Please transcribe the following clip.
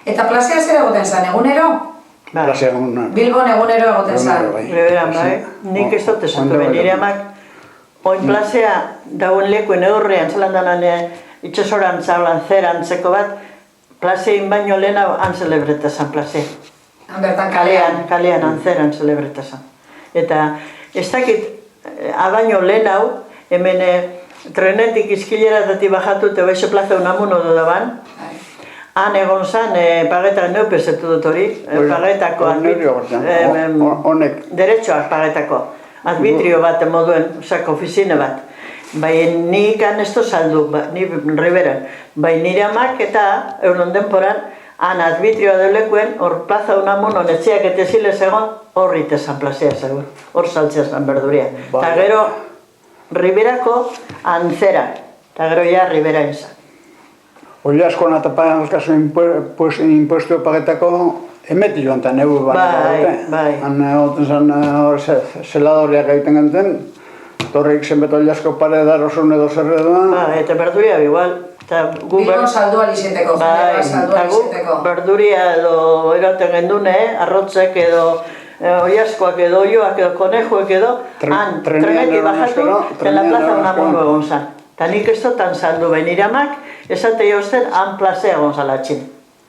Eta plazea zer egoten zen, egunero? Plazea egunero. Bilbon egunero egoten zen. Beran, bai. Nik ez dut esatu behin, nire amak oin plazea dauen lekuen eurrean, zelandanan itxasoran zaulan zeran zeko bat, plazein baino lehena han celebretazan plazea. Han bertan kalean. Kalean antzeran celebretazan. Eta ez dakit, abaino lehen hau, hemen trenetik izkileratatik bajatu eta baixe plaza unamuno dodaban, han egon zan, pagetak neupezetu dut hori, pagetako, derechoak pagetako, arbitrio bat moduen, osak, ofizine bat. Bai, nik han ez saldu, ni riberan. Bai, nire amak eta euron denporan, han arbitrioa deulekuen, hor plaza unamuno, netxeak eta zilez egon, horri tezan plazea zegoen, hor saltzea zan berduria. Eta gero, riberako antzera, eta gero ja ribera izan. Hori asko natapagan alkazu impuesto pagetako emeti joan eta negu Bai. Han egoten zen zeladoriak egiten genten, torreik zenbeto asko pare dar osun edo zerre da. Eta berduria igual. Bilbon saldu alizeteko. Eta gu berduria edo eraten gendune, arrotzek edo oiaskoak edo oioak edo konejoek edo, han trenetik bajatu, en la plaza unamuno egon zan. Eta nik ez dutan saldu behin iramak, esate jozten han plazea egon zalatxin.